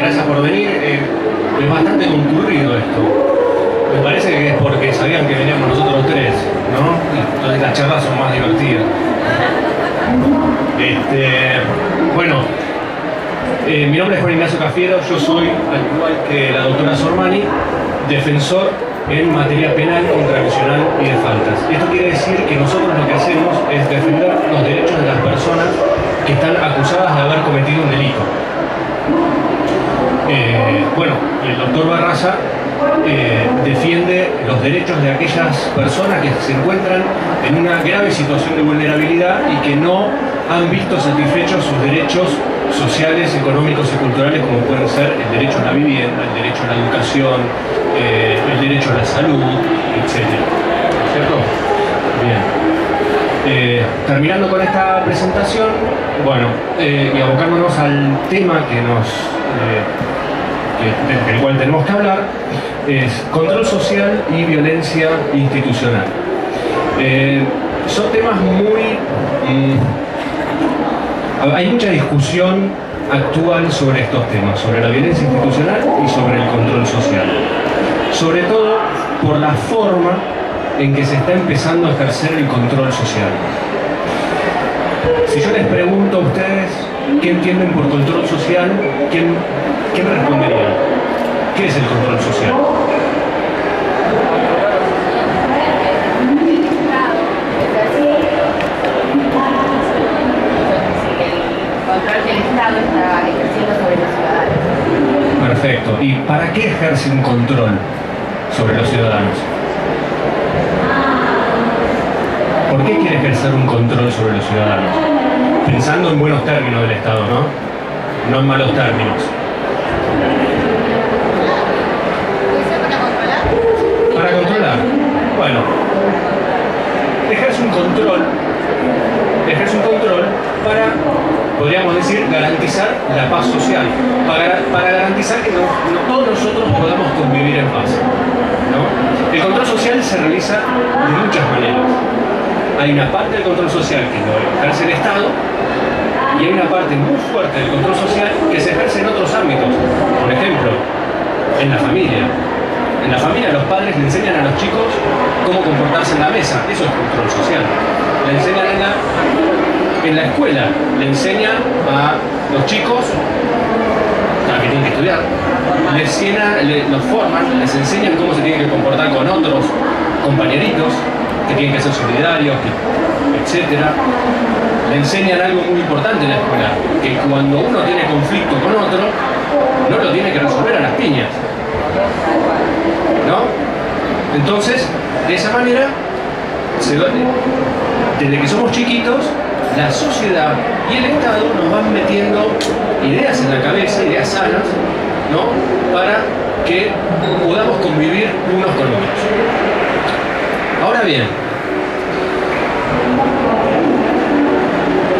gracias por venir. Es bastante concurrido esto. Me parece que es porque sabían que veníamos nosotros tres, ¿no? Entonces las charlas son más divertidas. Bueno, mi nombre es Juan Ignacio Cafiero, yo soy, al igual que la doctora Sormani, defensor en materia penal, contravencional y de faltas. Esto quiere decir que nosotros lo que hacemos es defender los derechos de las personas que están acusadas de haber cometido un delito. Bueno, el doctor Barraza defiende los derechos de aquellas personas que se encuentran en una grave situación de vulnerabilidad y que no han visto satisfechos sus derechos sociales, económicos y culturales, como pueden ser el derecho a la vivienda, el derecho a la educación, el derecho a la salud, etc. ¿Cierto? Bien. Terminando con esta presentación, bueno, y abocándonos al tema del cual tenemos que hablar, es control social y violencia institucional. Son temas muy... hay mucha discusión actual sobre estos temas, sobre la violencia institucional y sobre el control social. Sobre todo por la forma en que se está empezando a ejercer el control social. Si yo les pregunto a ustedes qué entienden por control social, ¿qué me responderían? ¿Qué es el control social? Control que el Estado está ejerciendo sobre los ciudadanos. Perfecto. ¿Y para qué ejerce un control sobre los ciudadanos? ¿Por qué quiere ejercer un control sobre los ciudadanos? Pensando en buenos términos del Estado, ¿no? No en malos términos. ¿Para controlar? Bueno, ejerce un control para, podríamos decir, garantizar la paz social, para garantizar que todos nosotros podamos convivir en paz, ¿no? El control social se realiza de muchas maneras. Hay una parte del control social que lo ejerce el Estado y hay una parte muy fuerte del control social que se ejerce en otros ámbitos. Por ejemplo, en la familia. En la familia los padres le enseñan a los chicos cómo comportarse en la mesa. Eso es control social. Le enseñan en la escuela, le enseñan a los chicos que tienen que estudiar. Los forman, les enseñan cómo se tienen que comportar con otros compañeritos, que tienen que ser solidarios, etc. Le enseñan algo muy importante en la escuela, que cuando uno tiene conflicto con otro, no lo tiene que resolver a las piñas, ¿no? Entonces, de esa manera, desde que somos chiquitos, la sociedad y el Estado nos van metiendo ideas en la cabeza, ideas sanas, ¿no? Para que podamos convivir unos con otros. Ahora bien,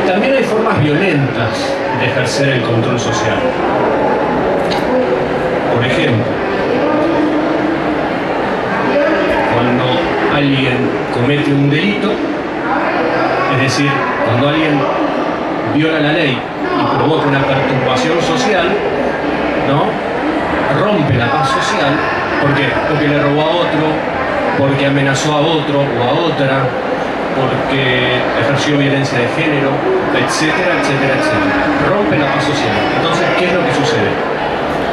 también hay formas violentas de ejercer el control social. Por ejemplo, cuando alguien comete un delito, es decir, cuando alguien viola la ley y provoca una perturbación social, ¿no? Rompe la paz social. ¿Por qué? Porque le robó a otro, porque amenazó a otro o a otra, porque ejerció violencia de género, etcétera, etcétera, etcétera. Rompe la paz social. Entonces, ¿qué es lo que sucede?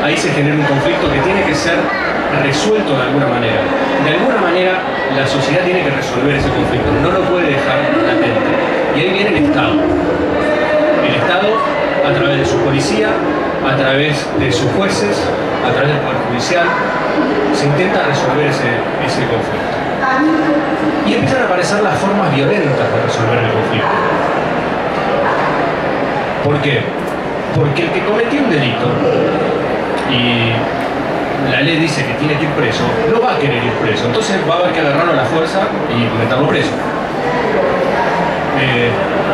Ahí se genera un conflicto que tiene que ser resuelto de alguna manera. De alguna manera, la sociedad tiene que resolver ese conflicto, no lo puede dejar latente. Y ahí viene el Estado. El Estado, a través de su policía, a través de sus jueces, a través del Poder Judicial, se intenta resolver ese conflicto. Y empiezan a aparecer las formas violentas de resolver el conflicto. ¿Por qué? Porque el que cometió un delito y la ley dice que tiene que ir preso, no va a querer ir preso, entonces va a haber que agarrarlo a la fuerza y meterlo preso.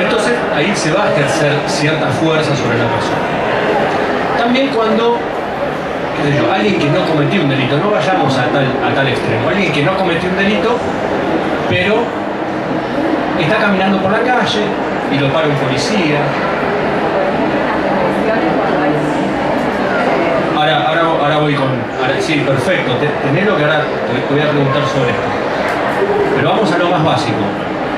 Entonces ahí se va a ejercer cierta fuerza sobre la persona. También cuando, qué sé yo, alguien que no cometió un delito, no vayamos a tal extremo, alguien que no cometió un delito, pero está caminando por la calle y lo para un policía. Sí, perfecto. Tenelo que ahora te voy a preguntar sobre esto. Pero vamos a lo más básico.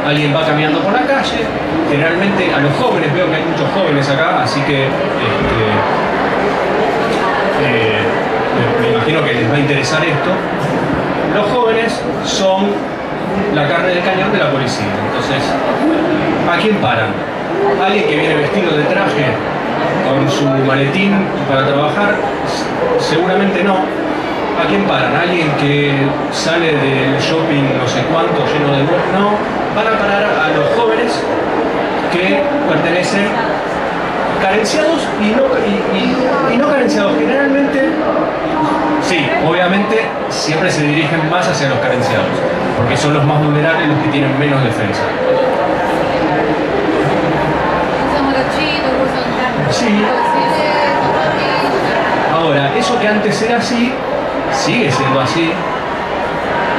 Alguien va caminando por la calle, generalmente a los jóvenes, veo que hay muchos jóvenes acá, así que me imagino que les va a interesar esto. Los jóvenes son la carne del cañón de la policía. Entonces, ¿a quién paran? ¿Alguien que viene vestido de traje con su maletín para trabajar? Seguramente no. ¿A quién paran? ¿Alguien que sale del shopping no sé cuánto lleno de bolsas? No, van a parar a los jóvenes que pertenecen carenciados y no carenciados. Generalmente, sí, obviamente siempre se dirigen más hacia los carenciados, porque son los más vulnerables, los que tienen menos defensa. Sí. Ahora, eso que antes era así, sigue siendo así,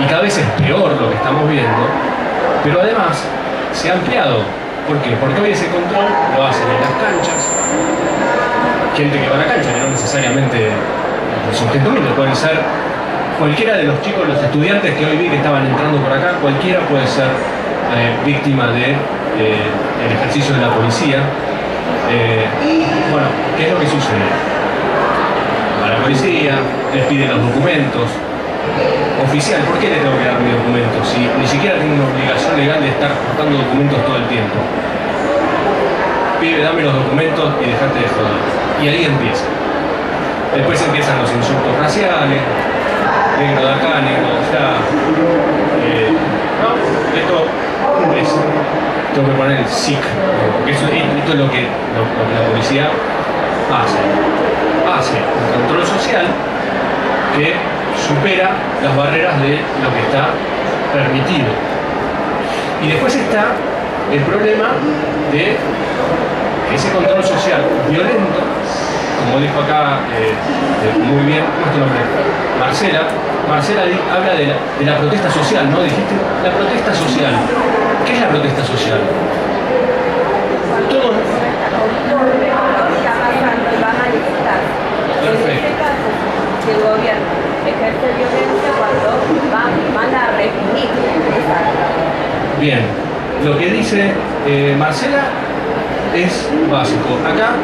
y cada vez es peor lo que estamos viendo, pero además se ha ampliado. ¿Por qué? Porque hoy ese control lo hacen en las canchas, gente que va a la cancha, que no necesariamente son gente humilde, pueden ser cualquiera de los chicos, los estudiantes que hoy vi que estaban entrando por acá, cualquiera puede ser víctima de el ejercicio de la policía. Bueno, ¿qué es lo que sucede? A la policía les piden los documentos. Oficial, ¿por qué le tengo que dar mi documento? Si ni siquiera tengo una obligación legal de estar portando documentos todo el tiempo. Pibe, dame los documentos y dejate de joder. Y ahí empieza. Después empiezan los insultos raciales, negro de acá, negro de allá. No, esto es, tengo que poner el SIC, porque esto es lo que la policía hace un control social que supera las barreras de lo que está permitido. Y después está el problema de ese control social violento, como dijo acá muy bien, ¿cómo es tu nombre? Marcela habla de la protesta social, ¿no? Dijiste, la protesta social. ¿Qué es la protesta social? Todo. Perfecto. El gobierno ejerce violencia cuando manda a reprimir esa. Bien, lo que dice Marcela es básico. Acá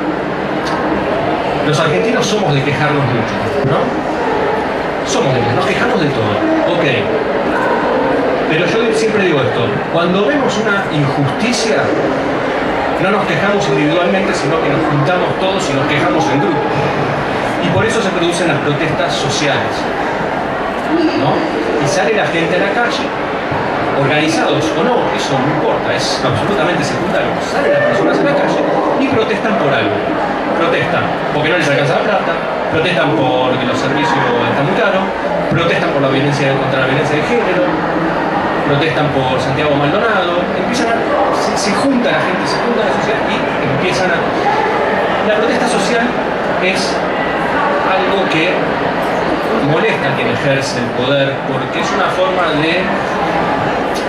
los argentinos somos de quejarnos mucho, ¿no? Nos quejamos de todo, ok. Pero yo siempre digo esto, cuando vemos una injusticia, no nos quejamos individualmente, sino que nos juntamos todos y nos quejamos en grupo. Y por eso se producen las protestas sociales, ¿no? Y sale la gente a la calle, organizados o no, eso no importa, es absolutamente secundario. Salen las personas a la calle y protestan por algo. Protestan porque no les alcanza la plata, protestan porque los servicios están muy caros, protestan por la violencia contra la violencia de género, protestan por Santiago Maldonado, se junta la gente, se junta la sociedad y empiezan a... La protesta social es algo que molesta a quien ejerce el poder, porque es una forma de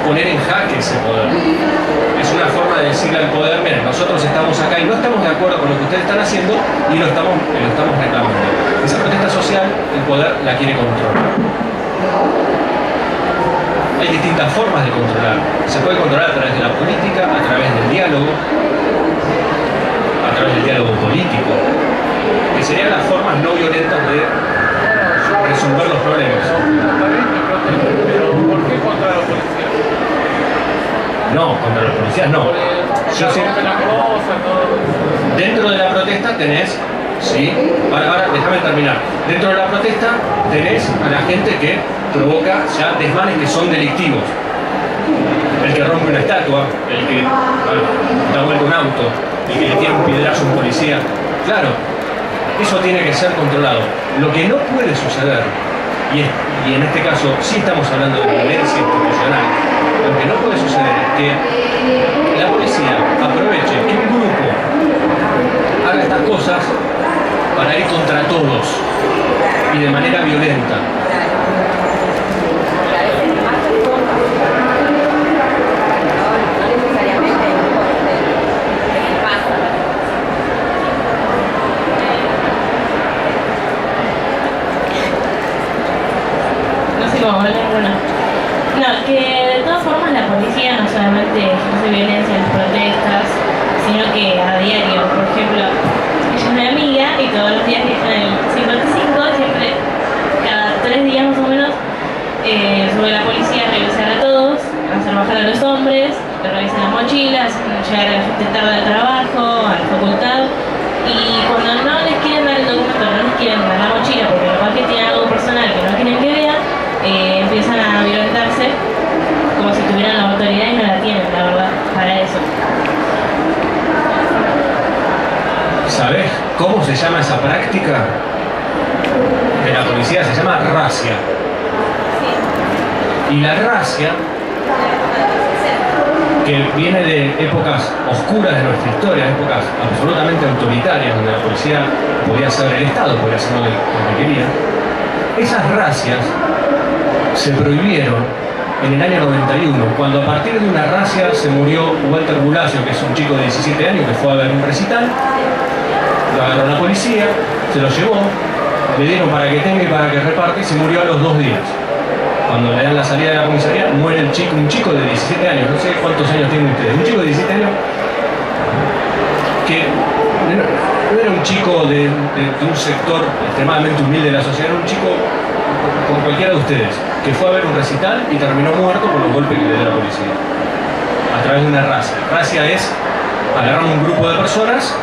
poner en jaque ese poder. Es una forma de decirle al poder, miren, nosotros estamos acá y no estamos de acuerdo con lo que ustedes están haciendo y lo estamos reclamando. Esa protesta social, el poder la quiere controlar. Hay distintas formas de controlar. Se puede controlar a través de la política, a través del diálogo, a través del diálogo político, que serían las formas no violentas de resolver los problemas. Pero ¿por qué contra los policías? No, contra los policías no. Yo sé, dentro de la protesta tenés, sí, ahora déjame terminar. Dentro de la protesta tenés a la gente que provoca ya desmanes que son delictivos. El que rompe una estatua, el que da vuelta un auto, el que le tira un piedrazo a un policía. Claro, eso tiene que ser controlado. Lo que no puede suceder, y en este caso sí estamos hablando de violencia institucional, lo que no puede suceder es que la policía aproveche que un grupo haga estas cosas para ir contra todos y de manera violenta. policía no solamente ejerce violencia en las protestas, sino que a diario. Por ejemplo, ella es una amiga y todos los días viaja en el 55, siempre cada 3 días más o menos, sube la policía a revisar a todos, a hacer bajar a los hombres, le revisan las mochilas, llegar a la gente tarde al trabajo, a la facultad, y cuando no les quieren dar el documento, no les quieren dar la mochila porque capaz que tienen algo personal que no quieren que vean, empiezan a violentarse como si tuvieran la autoridad y no la tienen, la verdad, para eso. ¿Sabés cómo se llama esa práctica de la policía? Se llama racia. Y la racia, que viene de épocas oscuras de nuestra historia, épocas absolutamente autoritarias, donde la policía podía ser el Estado, podía hacer lo que quería, esas racias se prohibieron en el año 91, cuando a partir de una racia se murió Walter Bulacio, que es un chico de 17 años que fue a ver un recital, lo agarró la policía, se lo llevó, le dieron para que tenga y para que reparte y se murió a los 2 días. Cuando le dan la salida de la comisaría, muere el chico, un chico de 17 años, no sé cuántos años tienen ustedes, un chico de 17 años que no era un chico de un sector extremadamente humilde de la sociedad, era un chico como cualquiera de ustedes, que fue a ver un recital y terminó muerto por los golpes que le dio la policía, a través de una racia. Racia es agarrar un grupo de personas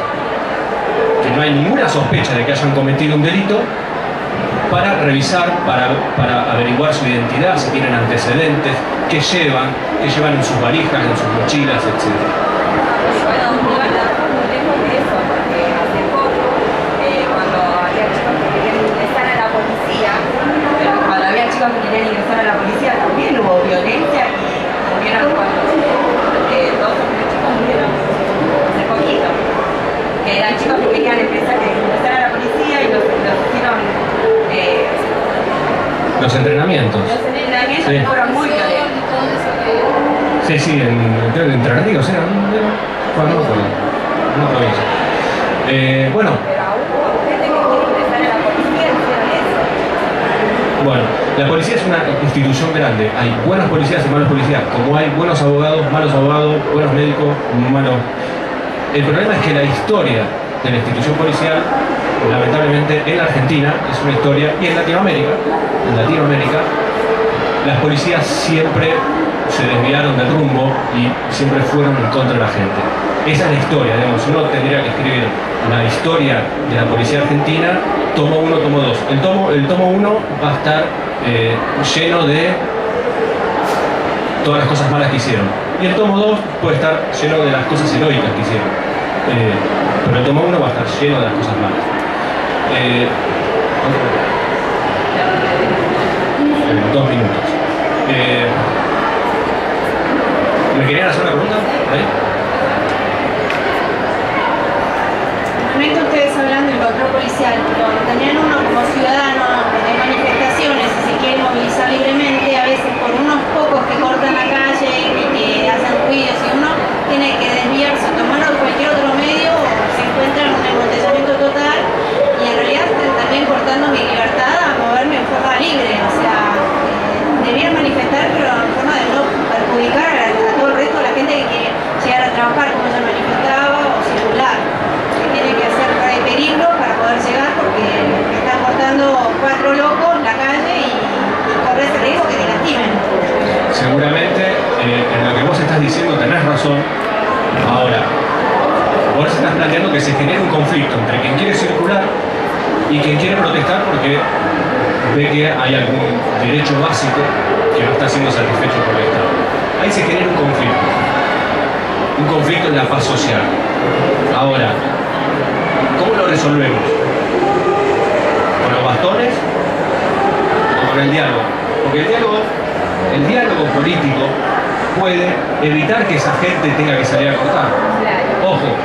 que no hay ninguna sospecha de que hayan cometido un delito, para revisar, para averiguar su identidad, si tienen antecedentes, qué llevan en sus valijas, en sus mochilas, etc. Bueno, no lejos de eso, porque hace poco, cuando había chicos que querían ingresar a la policía, pero cuando había chicos que querían ingresar a la policía también hubo violencia y murieron cuando 2 o 3 chicos murieron hace poquito, que eran chicos que querían ingresar a la policía y los hicieron. Los entrenamientos. Los entrenamientos Sí. fueron muy violentos. Sí, creo que entre Ríos era, no me acuerdo, una provincia. Bueno, Pero aún hubo gente que quiere ingresar a la policía y hicieron eso. bueno, la policía es una institución grande. Hay buenos policías y malos policías, como hay buenos abogados, buenos médicos, malos. El problema es que la historia de la institución policial, lamentablemente en Argentina, es una historia, y en Latinoamérica, las policías siempre se desviaron del rumbo y siempre fueron en contra de la gente. Esa es la historia, digamos. Uno tendría que escribir la historia de la policía argentina, tomo 1, tomo 2. El tomo 1 va a estar lleno de todas las cosas malas que hicieron. Y el tomo 2 puede estar lleno de las cosas heroicas que hicieron. Pero el tomo 1 va a estar lleno de las cosas malas. 2 minutos. ¿Me querían hacer una pregunta? ¿Ahí? Realmente ustedes hablan del control policial, pero tenían uno como ciudadano de manifestaciones y se quiere movilizar libremente, a veces por unos pocos que cortan la calle y que hacen ruidos y uno tiene que desviarse, tomar cualquier otro medio o se encuentra en un embotellamiento total y en realidad también cortando mi libertad a moverme en forma libre, o sea, debían manifestar pero en forma de no perjudicar a todo el resto de la gente que quiere llegar a trabajar como ella manifestaba o circular. Tiene que hacer peligro para poder llegar porque están cortando 4 locos en la calle y corre ese riesgo que te lastimen. Seguramente en lo que vos estás diciendo tenés razón. Ahora, vos estás planteando que se genere un conflicto entre quien quiere circular y quien quiere protestar porque ve que hay algún derecho básico que no está siendo satisfecho por el Estado. Ahí se genera un conflicto en la paz social. Ahora, ¿cómo lo resolvemos? ¿Con los bastones o con el diálogo? Porque el diálogo político puede evitar que esa gente tenga que salir a cortar. Ojo.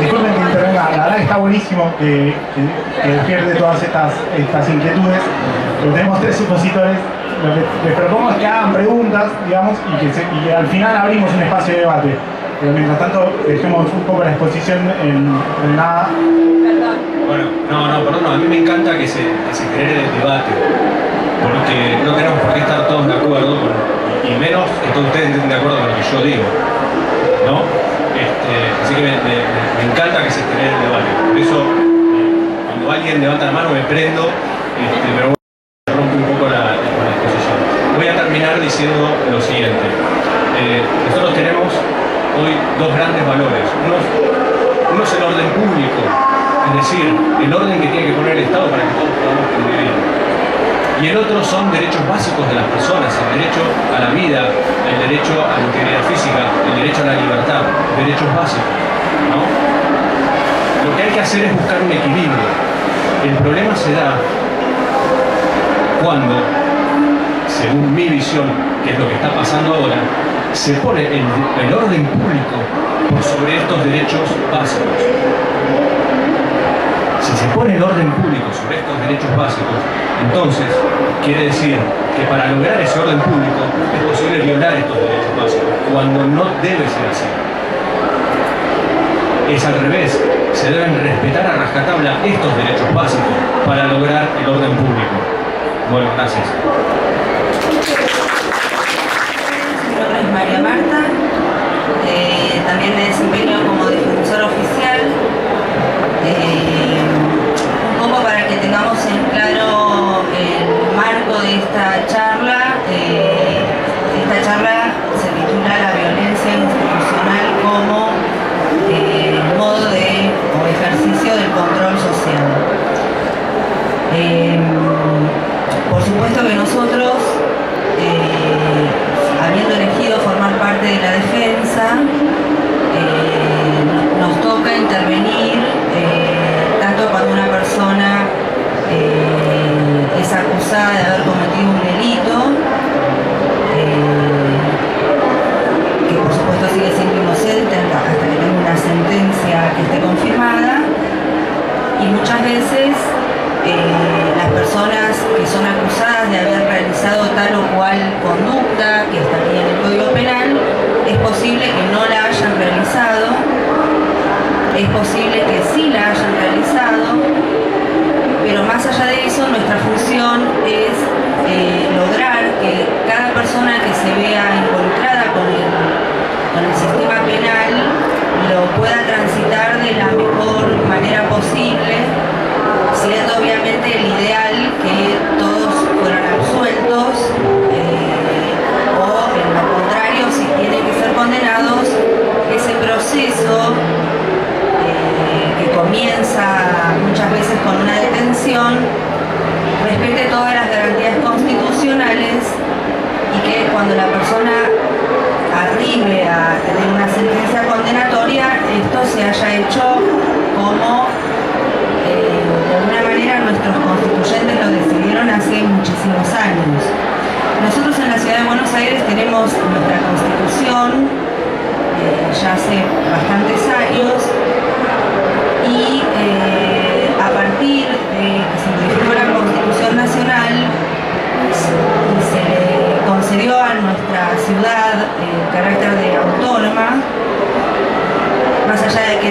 Disculpen que intervenga, la verdad que está buenísimo que despierte todas estas inquietudes. Pero tenemos 3 supositores. Lo que les propongo es que hagan preguntas, digamos, y que al final abrimos un espacio de debate. Pero mientras tanto, dejemos un poco la exposición en nada. Perdón. Bueno, perdón, a mí me encanta que se genere el debate, porque no tenemos por qué estar todos de acuerdo, y menos que todos ustedes estén de acuerdo con lo que yo digo, ¿no? Así que me encanta que se genere el debate. Por eso, cuando alguien levanta la mano me prendo, pero bueno, rompe un poco la exposición. Voy a terminar diciendo lo siguiente. Nosotros tenemos hoy 2 grandes valores. Uno es el orden público, es decir, el orden que tiene que poner el Estado para que todos podamos convivir. Y el otro son derechos básicos de las personas, el derecho a la vida, el derecho a la integridad física, el derecho a la libertad, derechos básicos, ¿no? Lo que hay que hacer es buscar un equilibrio. El problema se da cuando, según mi visión, que es lo que está pasando ahora, se pone el orden público por sobre estos derechos básicos. Si se pone el orden público sobre estos derechos básicos, entonces quiere decir que para lograr ese orden público es posible violar estos derechos básicos, cuando no debe ser así. Es al revés, se deben respetar a rajatabla estos derechos básicos para lograr el orden público. Bueno, gracias. Mi nombre es María Marta, también me desempeño como defensor oficial. Un poco para que tengamos en claro el marco de esta charla se titula La violencia institucional como modo de o ejercicio del control social. Por supuesto que nosotros, habiendo elegido formar parte de la defensa, nos toca intervenir tanto cuando una persona es acusada de haber cometido un delito, que por supuesto sigue siendo inocente hasta que tenga una sentencia que esté confirmada, y muchas veces las personas que son acusadas de haber realizado tal o cual conducta que estaría en el Código Penal, es posible que no la hayan realizado, es posible que sí la hayan realizado, pero más allá de eso, nuestra función es lograr que cada persona que se vea involucrada con el sistema penal lo pueda transitar de la mejor manera posible, siendo obviamente el ideal que todos fueran absueltos, o en lo contrario, si tienen que ser condenados, ese proceso que comienza muchas veces con una detención respete todas las garantías constitucionales, y que cuando la persona arribe a tener una sentencia condenatoria, esto se haya hecho como de alguna manera nuestros constituyentes lo decidieron hace muchísimos años. Nosotros en la Ciudad de Buenos Aires tenemos nuestra Constitución ya hace bastantes años, y a partir de que se modificó la Constitución Nacional, se le concedió a nuestra ciudad el carácter de autónoma, más allá de que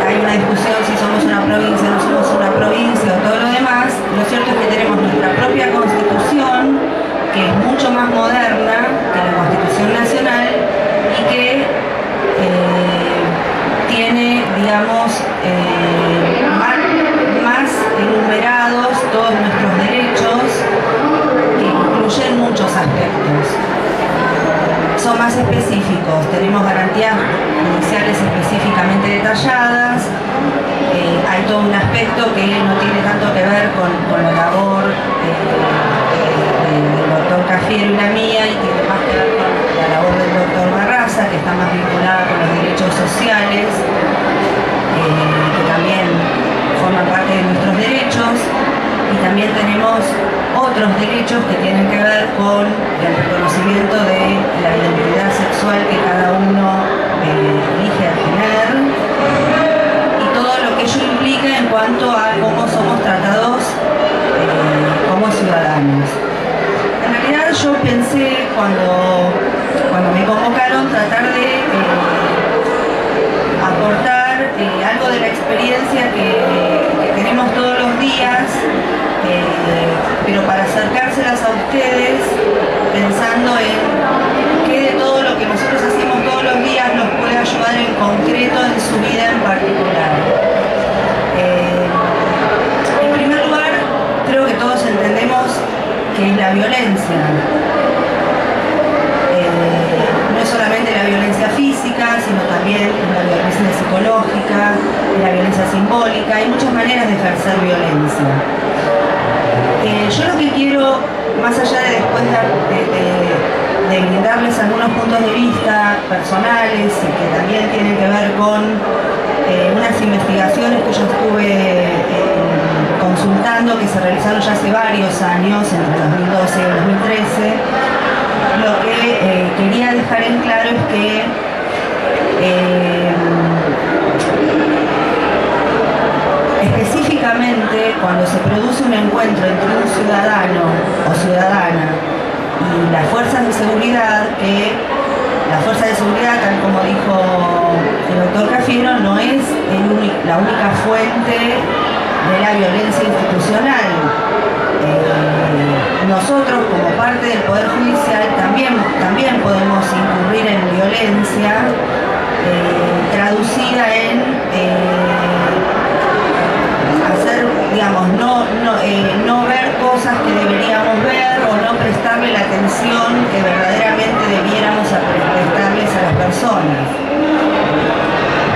hay una discusión si somos una provincia o no somos una provincia o todo lo demás. Lo cierto es que tenemos nuestra propia Constitución, que es mucho más moderna que la Constitución Nacional, y que tiene, digamos, más enumerados todos nuestros derechos, que incluyen muchos aspectos. Son más específicos, tenemos garantías judiciales específicamente detalladas, hay todo un aspecto que no tiene tanto que ver con la labor del doctor Cafiero y la mía, y tiene más que ver con la labor del doctor Barraza, que está más vinculada con los derechos sociales, que también forman parte de nuestros derechos. Y también tenemos otros derechos que tienen que ver con el reconocimiento de la identidad sexual que cada uno elige tener, y todo lo que ello implica cuando me convocaron, tratar de aportar algo de la experiencia que tenemos todos los días, pero para acercárselas a ustedes pensando en qué de todo lo que nosotros hacemos todos los días nos puede ayudar en concreto en su vida en particular. En primer lugar, creo que todos entendemos que es la violencia. No es solamente la violencia física, sino también la violencia psicológica, la violencia simbólica. Hay muchas maneras de ejercer violencia. Yo lo que quiero, más allá de después de brindarles algunos puntos de vista personales y que también tienen que ver con unas investigaciones que yo estuve consultando, que se realizaron ya hace varios años, entre 2012 y 2013, lo que quería dejar en claro es que específicamente cuando se produce un encuentro entre un ciudadano o ciudadana y las fuerzas de seguridad, que la fuerza de seguridad, tal como dijo el doctor Cafiero, no es la única fuente de la violencia institucional. Nosotros, como parte del Poder Judicial, también podemos incurrir en violencia traducida en hacer, digamos, no ver cosas que deberíamos ver o no prestarle la atención que verdaderamente debiéramos prestarles a las personas.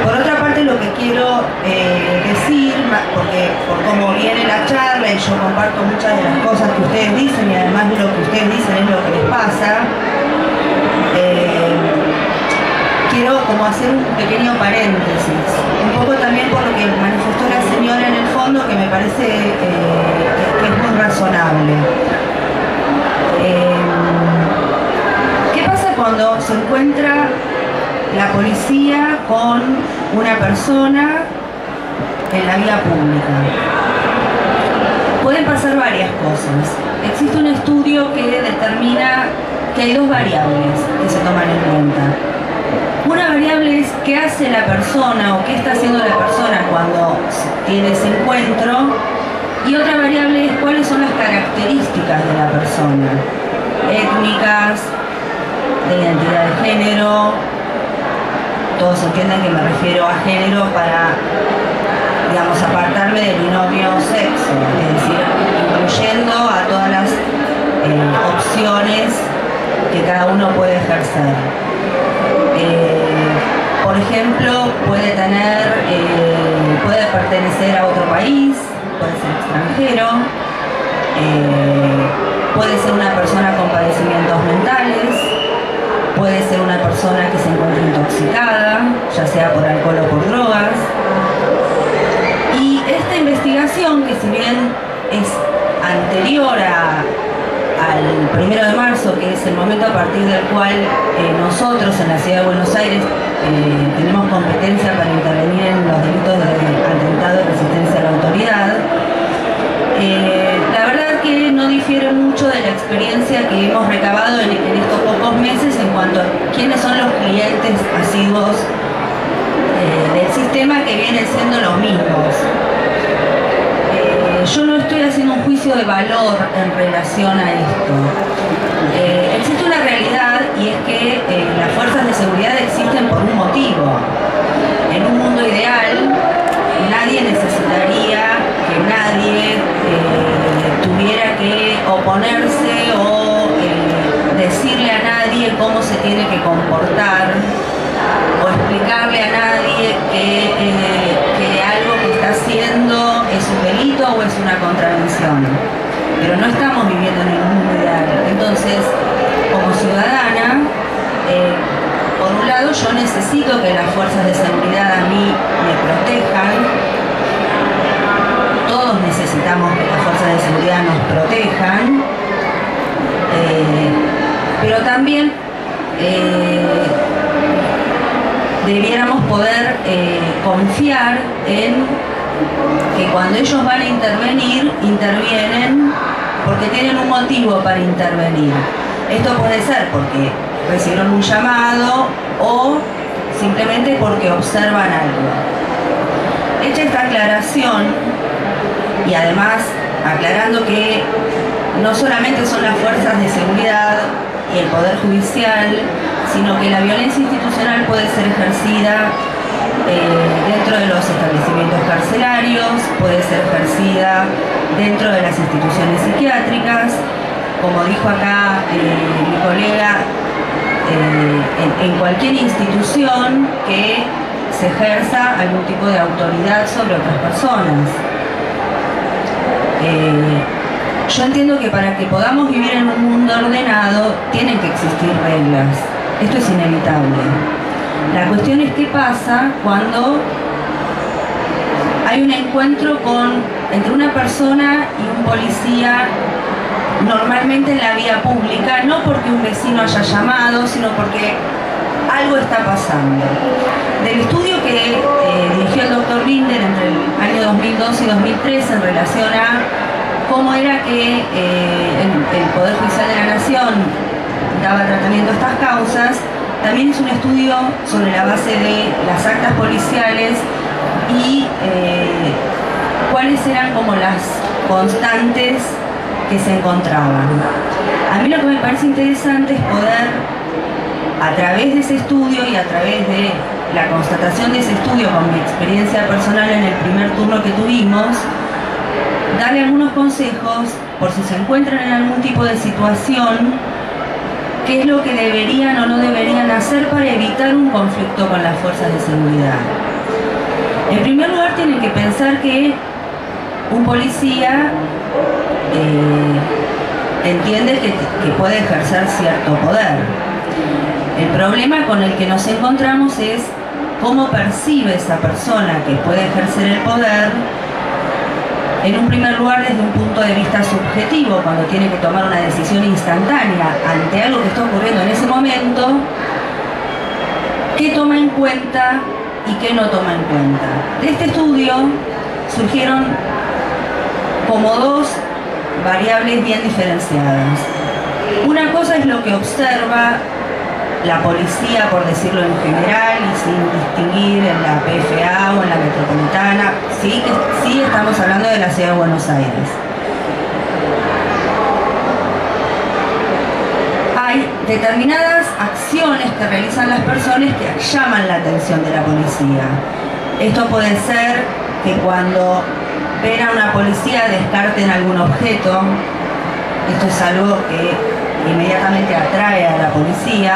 Por otra parte, lo que quiero decir, porque por cómo viene la charla y yo comparto muchas de las cosas que ustedes dicen y además lo que ustedes dicen es lo que les pasa, quiero como hacer un pequeño paréntesis, un poco también por lo que manifestó la señora en el fondo, que me parece que es muy razonable. ¿Qué pasa cuando se encuentra la policía con una persona en la vía pública? Pueden pasar varias cosas. Existe un estudio que determina que hay dos variables que se toman en cuenta. Una variable es qué hace la persona o qué está haciendo la persona cuando tiene ese encuentro, y otra variable es cuáles son las características de la persona, étnicas, de identidad de género. Todos entienden que me refiero a género para, digamos, apartarme del binomio sexo, es decir, incluyendo a todas las opciones que cada uno puede ejercer. Por ejemplo, puede pertenecer a otro país, puede ser extranjero, puede ser una persona con padecimientos mentales, puede ser una persona que se encuentra intoxicada, ya sea por alcohol o por drogas. Y esta investigación, que si bien es anterior al 1 de marzo, que es el momento a partir del cual nosotros en la Ciudad de Buenos Aires tenemos competencia para intervenir en los delitos de atentado y resistencia a la autoridad, la verdad que no difiere mucho de la experiencia que hemos recabado en estos pocos meses en cuanto a quiénes son los clientes asiduos del sistema, que vienen siendo los mismos. Yo no estoy haciendo un juicio de valor en relación a esto. Existe una realidad, y es que las fuerzas de seguridad existen por un motivo. En un mundo ideal, nadie necesitaría que nadie tuviera que oponerse o decirle a nadie cómo se tiene que comportar, o explicarle a nadie que algo que está haciendo es un delito o es una contravención. Pero no estamos viviendo en un mundo ideal. Entonces, como ciudadana, por un lado yo necesito que las fuerzas de seguridad a mí me protejan. Todos necesitamos que las fuerzas de seguridad nos protejan, pero también debiéramos poder confiar en que cuando ellos van a intervenir, intervienen porque tienen un motivo para intervenir. Esto puede ser porque recibieron un llamado o simplemente porque observan algo. Hecha esta aclaración, y además aclarando que no solamente son las fuerzas de seguridad y el Poder Judicial, sino que la violencia institucional puede ser ejercida dentro de los establecimientos carcelarios, puede ser ejercida dentro de las instituciones psiquiátricas, como dijo acá mi colega, en cualquier institución que se ejerza algún tipo de autoridad sobre otras personas. Yo entiendo que para que podamos vivir en un mundo ordenado tienen que existir reglas. Esto es inevitable. La cuestión es qué pasa cuando hay un encuentro entre una persona y un policía, normalmente en la vía pública, no porque un vecino haya llamado, sino porque algo está pasando. Del estudio que dirigió el doctor Binder entre el año 2002 y 2003 en relación a cómo era que el Poder Judicial de la Nación daba tratamiento a estas causas, también es un estudio sobre la base de las actas policiales y cuáles eran como las constantes que se encontraban. A mí lo que me parece interesante es poder, a través de ese estudio y a través de la constatación de ese estudio con mi experiencia personal en el primer turno que tuvimos, darle algunos consejos por si se encuentran en algún tipo de situación, qué es lo que deberían o no deberían hacer para evitar un conflicto con las fuerzas de seguridad. En primer lugar, tienen que pensar que un policía entiende que puede ejercer cierto poder. El problema con el que nos encontramos es cómo percibe esa persona que puede ejercer el poder, en un primer lugar desde un punto de vista subjetivo, cuando tiene que tomar una decisión instantánea ante algo que está ocurriendo en ese momento, qué toma en cuenta y qué no toma en cuenta. De este estudio surgieron como dos variables bien diferenciadas. Una cosa es lo que observa la policía, por decirlo en general, y sin distinguir en la PFA o en la metropolitana. Sí estamos hablando de la ciudad de Buenos Aires. Hay determinadas acciones que realizan las personas que llaman la atención de la policía. Esto puede ser que cuando ven a una policía descarten algún objeto. Esto es algo que inmediatamente atrae a la policía.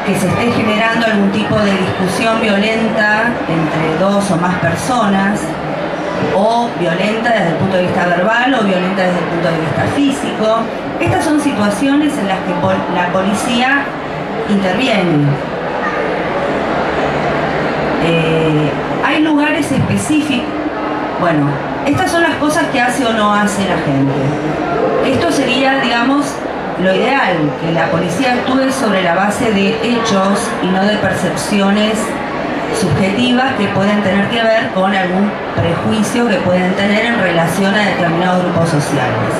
Que se esté generando algún tipo de discusión violenta entre dos o más personas, o violenta desde el punto de vista verbal o violenta desde el punto de vista físico. Estas son situaciones en las que la policía interviene. Hay lugares específicos. Bueno, estas son las cosas que hace o no hace la gente. Esto sería, digamos, lo ideal, que la policía actúe sobre la base de hechos y no de percepciones subjetivas que pueden tener que ver con algún prejuicio que pueden tener en relación a determinados grupos sociales.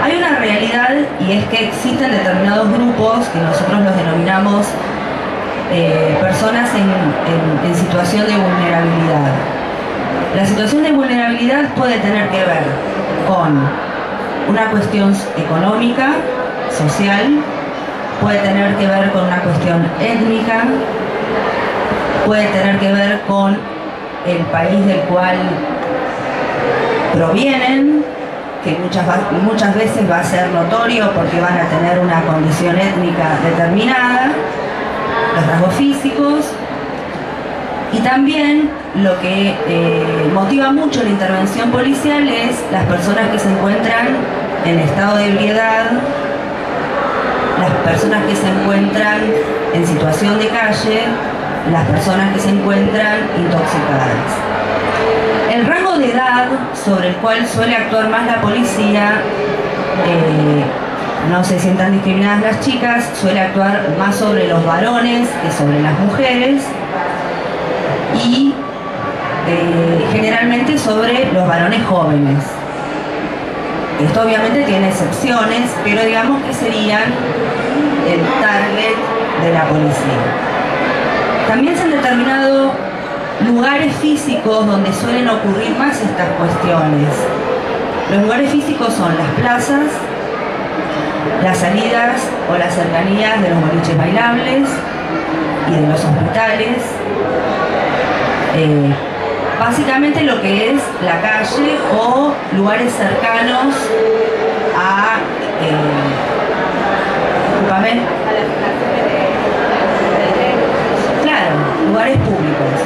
Hay una realidad, y es que existen determinados grupos que nosotros los denominamos personas en situación de vulnerabilidad. La situación de vulnerabilidad puede tener que ver con una cuestión económica, social, puede tener que ver con una cuestión étnica, puede tener que ver con el país del cual provienen, que muchas veces va a ser notorio porque van a tener una condición étnica determinada, los rasgos físicos, y también lo que motiva mucho la intervención policial es las personas que se encuentran en estado de ebriedad, las personas que se encuentran en situación de calle, las personas que se encuentran intoxicadas. El rango de edad sobre el cual suele actuar más la policía, no se sientan discriminadas las chicas, suele actuar más sobre los varones que sobre las mujeres, y generalmente sobre los varones jóvenes. Esto obviamente tiene excepciones, pero digamos que serían el target de la policía. También se han determinado lugares físicos donde suelen ocurrir más estas cuestiones. Los lugares físicos son las plazas, las salidas o las cercanías de los boliches bailables y de los hospitales. Básicamente lo que es la calle o lugares cercanos a claro, lugares públicos.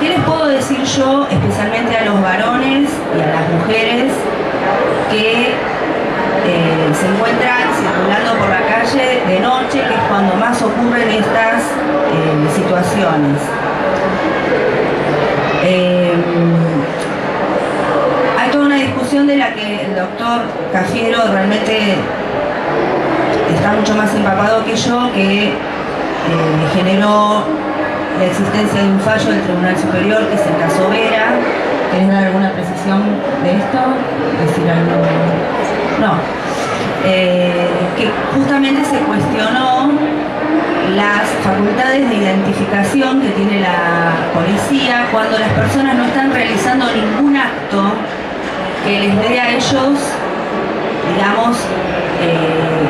¿Qué les puedo decir yo, especialmente a los varones y a las mujeres que se encuentran circulando por la calle de noche, que es cuando más ocurren estas situaciones? Hay toda una discusión de la que el doctor Cafiero realmente está mucho más empapado que yo, que generó la existencia de un fallo del Tribunal Superior, que es el caso Vera. ¿Querés dar alguna precisión de esto? ¿Decir algo? No. Que justamente se cuestionó las facultades de identificación que tiene la policía cuando las personas no están realizando ningún acto que les dé a ellos, digamos,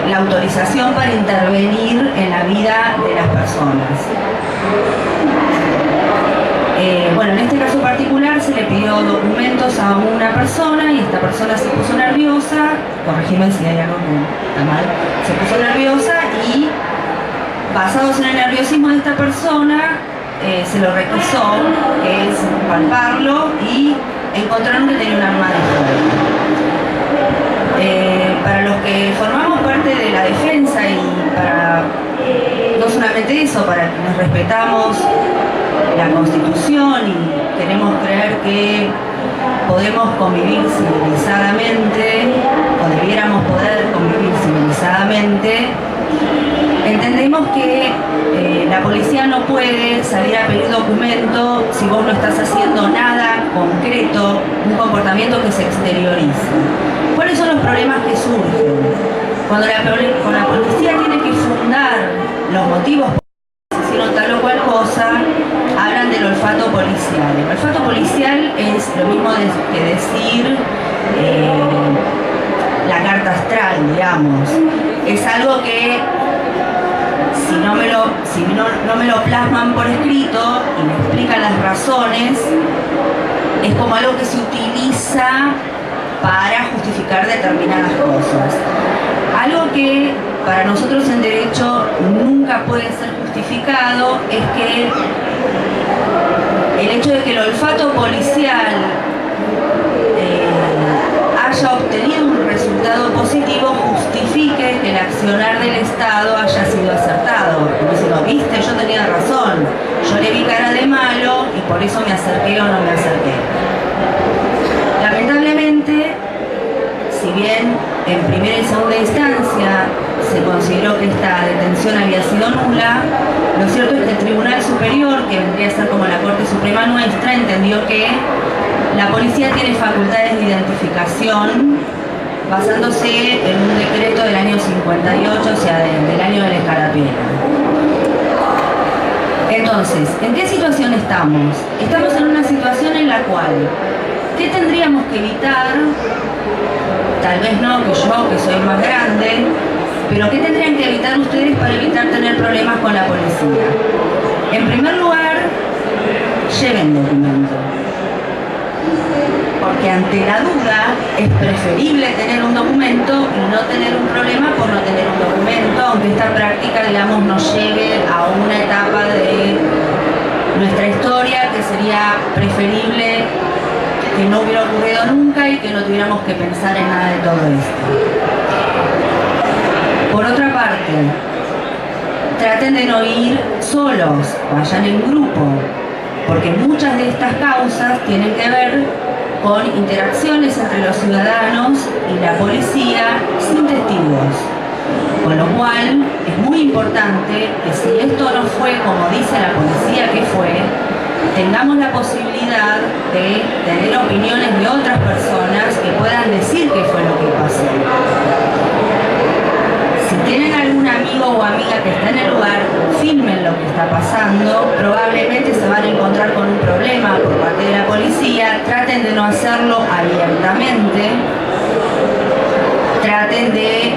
la autorización para intervenir en la vida de las personas. Bueno, en este caso particular se le pidió documentos a una persona y esta persona se puso nerviosa, corregime si hay algo que está mal, se puso nerviosa y basados en el nerviosismo de esta persona se lo requisó, que es palparlo, y encontraron que tenía un arma de fuego. Para los que formamos parte de la defensa y para, no solamente eso, para quienes respetamos la Constitución y queremos creer que podemos convivir civilizadamente, o debiéramos poder convivir civilizadamente, entendemos que la policía no puede salir a pedir documento si vos no estás haciendo nada concreto, un comportamiento que se exterioriza. ¿Cuáles son los problemas que surgen? Cuando la policía tiene que fundar los motivos por los que hicieron tal o cual cosa, hablan del olfato policial. El olfato policial es lo mismo que decir la carta astral, digamos. Es algo que si no me lo plasman por escrito y me explican las razones, es como algo que se utiliza para justificar determinadas cosas. Algo que para nosotros en derecho nunca puede ser justificado es que el hecho de que el olfato policial haya obtenido un resultado positivo justifique que el accionar del Estado haya sido acertado. Como si no, viste, yo tenía razón, yo le vi cara de malo y por eso me acerqué o no me acerqué. Lamentablemente, si bien en primera y segunda instancia se consideró que esta detención había sido nula, lo cierto es que el Tribunal Superior, que vendría a ser como la Corte Suprema nuestra, entendió que la policía tiene facultades de identificación basándose en un decreto del año 58, o sea, del año de la escarapela. Entonces, ¿en qué situación estamos? Estamos en una situación en la cual, ¿qué tendríamos que evitar? Tal vez no, que yo, que soy más grande, pero ¿qué tendrían que evitar ustedes para evitar tener problemas con la policía? En primer lugar, lleven documento. Porque ante la duda es preferible tener un documento y no tener un problema por no tener un documento, aunque esta práctica, digamos, nos lleve a una etapa de nuestra historia que sería preferible que no hubiera ocurrido nunca y que no tuviéramos que pensar en nada de todo esto. Por otra parte, traten de no ir solos, vayan en grupo, porque muchas de estas causas tienen que ver con interacciones entre los ciudadanos y la policía sin testigos. Con lo cual, es muy importante que si esto no fue como dice la policía que fue, tengamos la posibilidad de tener opiniones de otras personas que puedan decir qué fue lo que pasó. Si tienen algún amigo o amiga que está en el lugar, filmen lo que está pasando. Probablemente se van a encontrar con un problema por parte de la policía. Traten de no hacerlo abiertamente. Traten de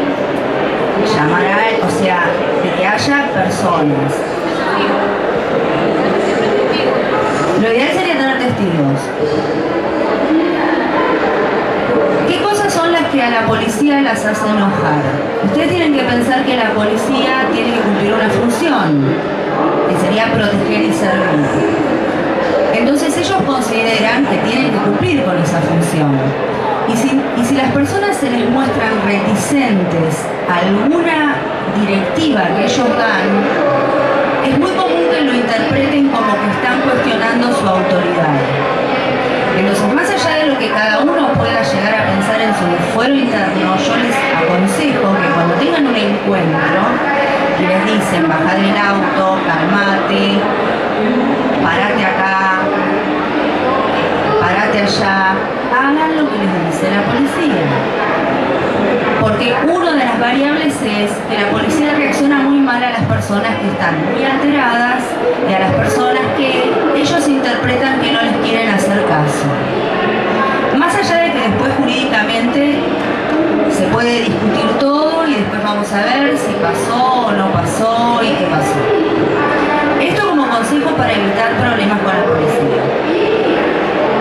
llamar a él, o sea, de que haya personas. Lo ideal sería tener testigos. ¿Qué cosas son las que a la policía las hace enojar? Ustedes tienen que pensar que la policía tiene que cumplir una función, que sería proteger y servir. Entonces ellos consideran que tienen que cumplir con esa función. Y si las personas se les muestran reticentes a alguna directiva que ellos dan, es muy común que lo interpreten como que están cuestionando su autoridad. Entonces, más allá de lo que cada uno pueda llegar a pensar en su fuero interno, yo les aconsejo que cuando tengan un encuentro y les dicen bajad del auto, calmate, parate acá, parate allá, hagan lo que les dice la policía. Porque una de las variables es que la policía reacciona muy mal a las personas que están muy alteradas y a las personas que ellos interpretan que no les quieren hacer caso. Más allá de que después jurídicamente se puede discutir todo y después vamos a ver si pasó o no pasó y qué pasó. Esto como consejo para evitar problemas con la policía.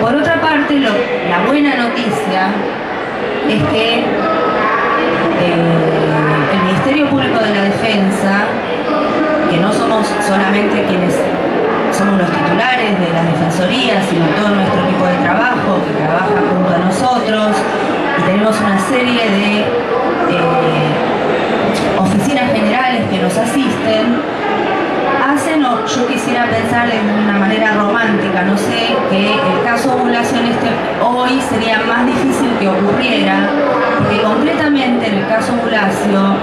Por otra parte, la buena noticia es que el Ministerio Público de la Defensa, que no somos solamente quienes somos los titulares de las defensorías, sino todo nuestro equipo de trabajo que trabaja junto a nosotros, y tenemos una serie de oficinas generales que nos asisten, yo quisiera pensar de una manera romántica, no sé, que el caso ovulación hoy sería más difícil que ocurriera, porque concretamente en el caso ovulación,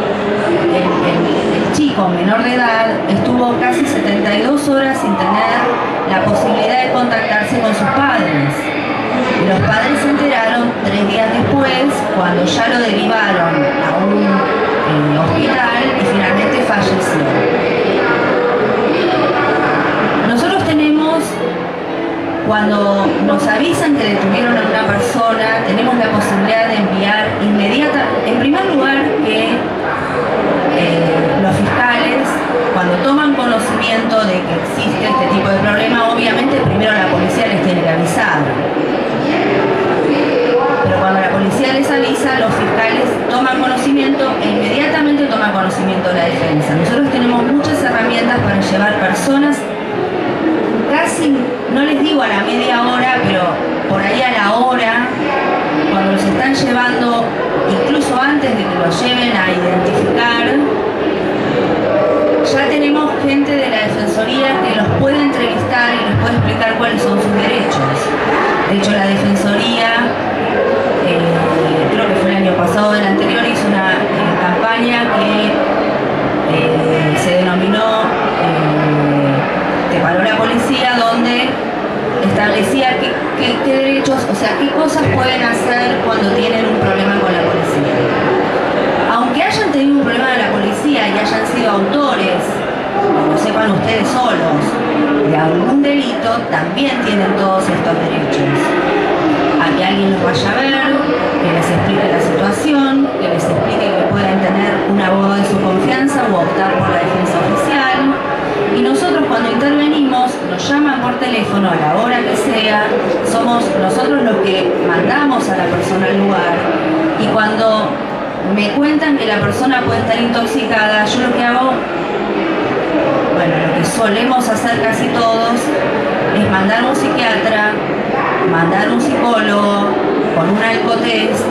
el chico menor de edad estuvo casi 72 horas sin tener la posibilidad de contactarse con sus padres. Y los padres se enteraron 3 días después, cuando ya lo derivaron a un hospital y finalmente falleció. Cuando nos avisan que detuvieron a una persona, tenemos la posibilidad de enviar en primer lugar, que los fiscales, cuando toman conocimiento de que existe este tipo de problema, obviamente primero la policía les tiene que avisar. Pero cuando la policía les avisa, los fiscales toman conocimiento e inmediatamente toman conocimiento de la defensa. Nosotros tenemos muchas herramientas para llevar personas casi, no les digo a la media hora, pero por ahí a la hora, cuando los están llevando, incluso antes de que los lleven a identificar, ya tenemos gente de la Defensoría que los puede entrevistar y les puede explicar cuáles son sus derechos. De hecho, la Defensoría, creo que fue el año pasado o el anterior, hizo una campaña que se denominó Te paró la policía, donde establecía qué derechos, o sea, qué cosas pueden hacer cuando tienen un problema con la policía. Aunque hayan tenido un problema de la policía y hayan sido autores, lo sepan ustedes solos, de algún delito, también tienen todos estos derechos. A que alguien los vaya a ver, que les explique la situación, que les explique que pueden tener un abogado de su confianza o optar por la defensa oficial. Y nosotros cuando intervenimos, nos llaman por teléfono a la hora que sea, somos nosotros los que mandamos a la persona al lugar. Y cuando me cuentan que la persona puede estar intoxicada, yo lo que hago, bueno, lo que solemos hacer casi todos, es mandar a un psiquiatra, mandar a un psicólogo con un alcotest,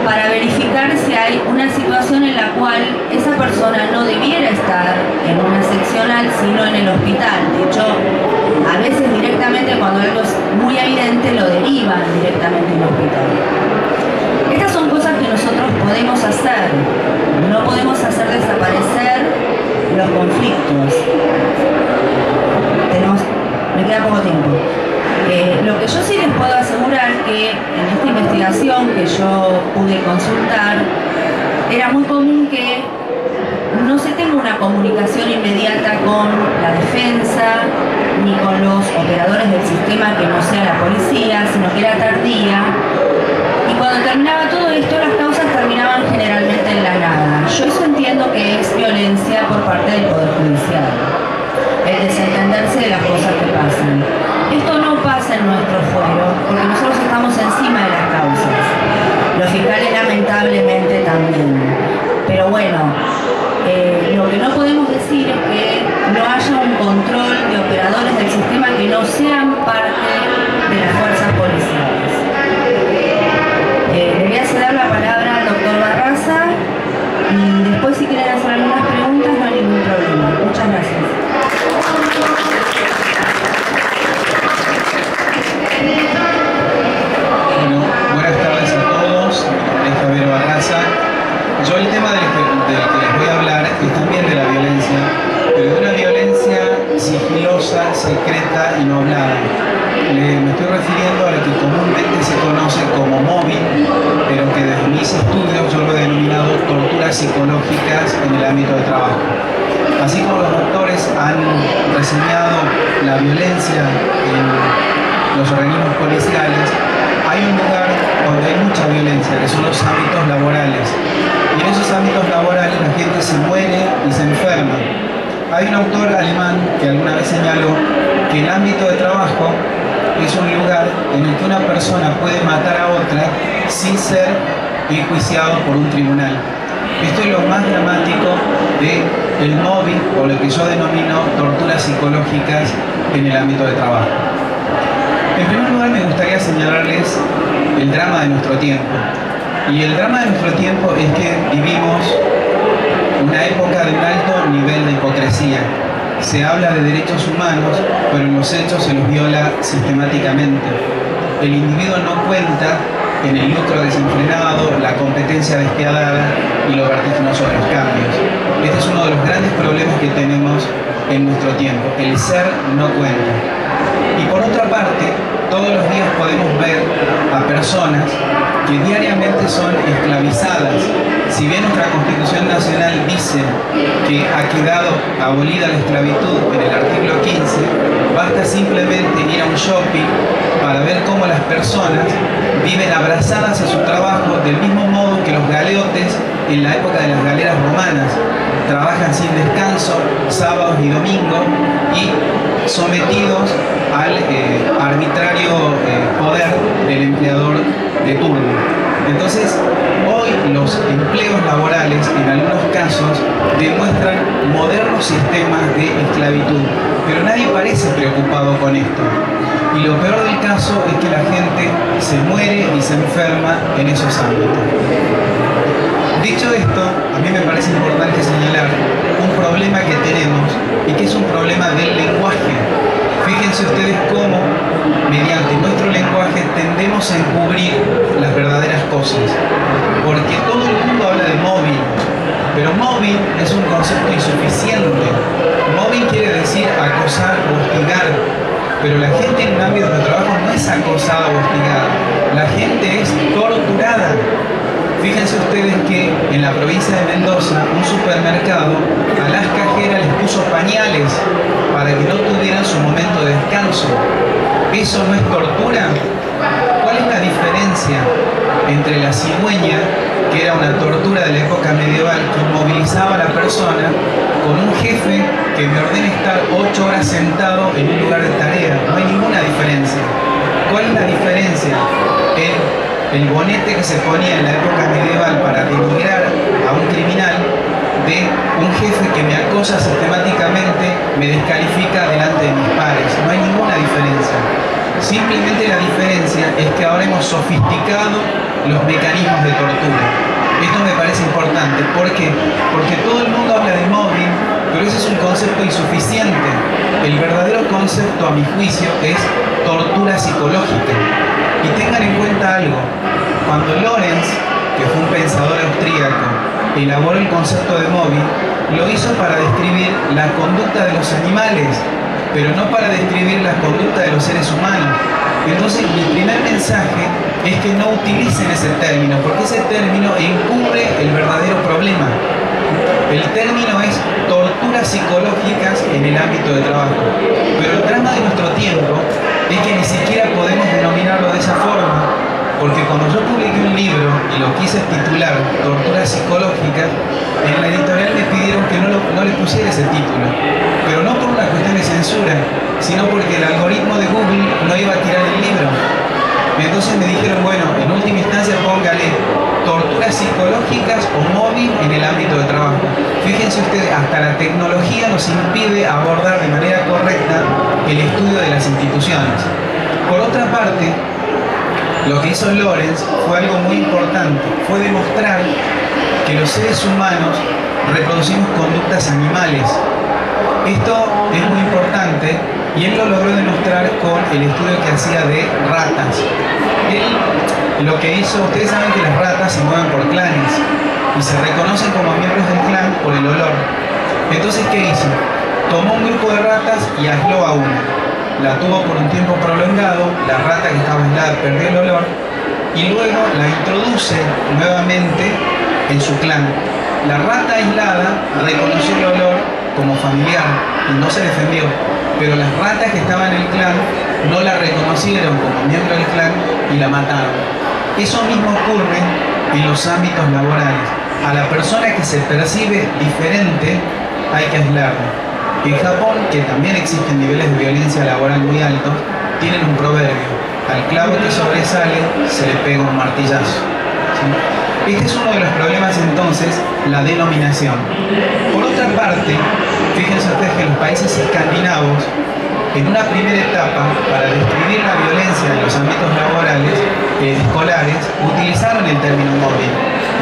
para verificar si hay una situación en la cual esa persona no debiera estar en una seccional, sino en el hospital. De hecho, a veces directamente cuando algo es muy evidente, lo derivan directamente al hospital. Estas son cosas que nosotros podemos hacer. No podemos hacer desaparecer los conflictos. Me queda investigación que yo pude consultar, era muy común que no se tenga una comunicación inmediata con la defensa ni con los operadores del sistema que no sea la policía, sino que era tardía. Y cuando terminaba todo esto, las causas terminaban generalmente en la nada. Yo eso entiendo que es violencia por parte del Poder Judicial, el desentenderse de las cosas que pasan. Esto no pasa en nuestro fuero, porque nosotros estamos encima de las causas. Los fiscales lamentablemente también. Pero bueno, lo que no podemos decir es que no haya un control de operadores del sistema que no sean parte de las fuerzas policiales. Le voy a ceder la palabra al doctor Barraza y después si quieren hacer algunas preguntas no hay ningún problema. Muchas gracias. Bueno, buenas tardes a todos. Mi nombre es Javier Barraza. Yo el tema del que les voy a hablar es también de la violencia, pero de una violencia sigilosa, secreta y no hablada. Me estoy refiriendo a lo que comúnmente se conoce como mobbing, pero que desde mis estudios yo lo he denominado torturas psicológicas en el ámbito de trabajo. Así como los doctores han reseñado la violencia en los organismos policiales, hay un lugar donde hay mucha violencia, que son los ámbitos laborales. Y en esos ámbitos laborales la gente se muere y se enferma. Hay un autor alemán que alguna vez señaló que el ámbito de trabajo es un lugar en el que una persona puede matar a otra sin ser enjuiciado por un tribunal. Esto es lo más dramático del mobbing, o lo que yo denomino torturas psicológicas en el ámbito de trabajo. En primer lugar, me gustaría señalarles el drama de nuestro tiempo. Y el drama de nuestro tiempo es que vivimos una época de un alto nivel de hipocresía. Se habla de derechos humanos, pero en los hechos se los viola sistemáticamente. El individuo no cuenta en el lucro desenfrenado, la competencia despiadada y lo vertiginoso de los cambios. Este es uno de los grandes problemas que tenemos en nuestro tiempo. El ser no cuenta. Y por otra parte, todos los días podemos ver a personas que diariamente son esclavizadas. Si bien nuestra Constitución Nacional dice que ha quedado abolida la esclavitud en el artículo 15, basta simplemente ir a un shopping para ver cómo las personas viven abrazadas a su trabajo del mismo modo que los galeotes en la época de las galeras romanas. Trabajan sin descanso, sábados y domingos, y sometidos al arbitrario poder del empleador de turno. Entonces, hoy los empleos laborales, en algunos casos, demuestran modernos sistemas de esclavitud, pero nadie parece preocupado con esto. Y lo peor del caso es que la gente se muere y se enferma en esos ámbitos. Dicho esto, a mí me parece importante señalar un problema que tenemos y que es un problema del lenguaje. Fíjense ustedes cómo, mediante nuestro lenguaje, tendemos a encubrir las verdaderas cosas. Porque todo el mundo habla de mobbing, pero mobbing es un concepto insuficiente. Mobbing quiere decir acosar o hostigar, pero la gente en un ámbito de trabajo no es acosada o hostigada, la gente es torturada. Fíjense ustedes que en la provincia de Mendoza, un supermercado a las cajeras les puso pañales para que no tuvieran su momento de descanso. ¿Eso no es tortura? ¿Cuál es la diferencia entre la cigüeña, que era una tortura de la época medieval, que inmovilizaba a la persona, con un jefe que me ordena estar 8 horas sentado en un lugar de tarea? No hay ninguna diferencia. ¿Cuál es la diferencia en el bonete que se ponía en la época medieval para denigrar a un criminal de un jefe que me acosa sistemáticamente, me descalifica delante de mis pares? No hay ninguna diferencia. Simplemente la diferencia es que ahora hemos sofisticado los mecanismos de tortura. Esto me parece importante. ¿Por qué? Porque todo el mundo habla de mobbing, pero ese es un concepto insuficiente. El verdadero concepto, a mi juicio, es tortura psicológica. Y tengan en cuenta algo. Cuando Lorenz, que fue un pensador austríaco, elaboró el concepto de mobbing, lo hizo para describir la conducta de los animales, pero no para describir la conducta de los seres humanos. Entonces, mi primer mensaje es que no utilicen ese término, porque ese término encubre el verdadero problema. El término es torturas psicológicas en el ámbito de trabajo. Pero el drama de nuestro tiempo es que ni siquiera podemos denominarlo de esa forma, porque cuando yo publiqué un libro y lo quise titular Torturas psicológicas, en la editorial me pidieron que no le pusiera ese título, pero no por una cuestión de censura, sino porque el algoritmo de Google no iba a tirar el libro. Entonces me dijeron, bueno, en última instancia póngale torturas psicológicas o móvil en el ámbito de trabajo. Fíjense ustedes, hasta la tecnología nos impide abordar de manera correcta el estudio de las instituciones. Por otra parte, lo que hizo Lorenz fue algo muy importante, fue demostrar que los seres humanos reproducimos conductas animales. Esto es muy importante y él lo logró demostrar con el estudio que hacía de ratas. Él lo que hizo, ustedes saben que las ratas se mueven por clanes y se reconocen como miembros del clan por el olor. Entonces, ¿qué hizo? Tomó un grupo de ratas y aisló a una. La tuvo por un tiempo prolongado, la rata que estaba aislada perdió el olor y luego la introduce nuevamente en su clan. La rata aislada reconoció el olor como familiar y no se defendió, pero las ratas que estaban en el clan no la reconocieron como miembro del clan y la mataron. Eso mismo ocurre en los ámbitos laborales. A la persona que se percibe diferente hay que aislarla. En Japón, que también existen niveles de violencia laboral muy altos, tienen un proverbio: al clavo que sobresale se le pega un martillazo. ¿Sí? Este es uno de los problemas entonces, la denominación. Por otra parte, fíjense ustedes que los países escandinavos, en una primera etapa, para describir la violencia en los ámbitos laborales, escolares, utilizaron el término móvil.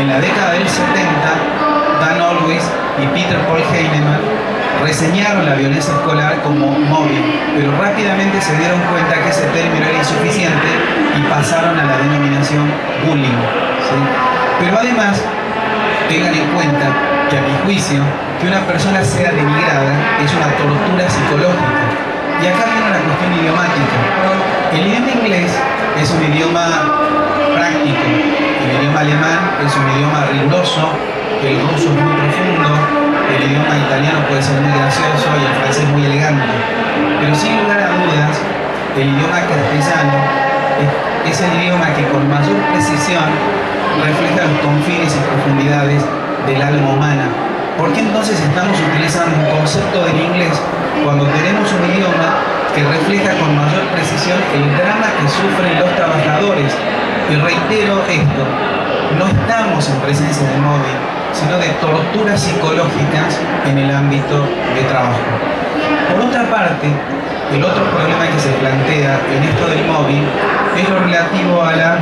En la década del 70, Dan Olweis y Peter Paul Heinemann reseñaron la violencia escolar como móvil, pero rápidamente se dieron cuenta que ese término era insuficiente y pasaron a la denominación bullying. ¿Sí? Pero además, tengan en cuenta que a mi juicio, que una persona sea denigrada es una tortura psicológica. Y acá viene una cuestión idiomática. El idioma inglés es un idioma práctico, el idioma alemán es un idioma riguroso, el ruso es muy profundo, el idioma italiano puede ser muy gracioso y el francés muy elegante. Pero sin lugar a dudas, el idioma castellano es el idioma que con mayor precisión refleja los confines y profundidades del alma humana. ¿Por qué entonces estamos utilizando un concepto del inglés cuando tenemos un idioma que refleja con mayor precisión el drama que sufren los trabajadores? Y reitero esto, no estamos en presencia de móvil, sino de torturas psicológicas en el ámbito de trabajo. Por otra parte, el otro problema que se plantea en esto del móvil es lo relativo a la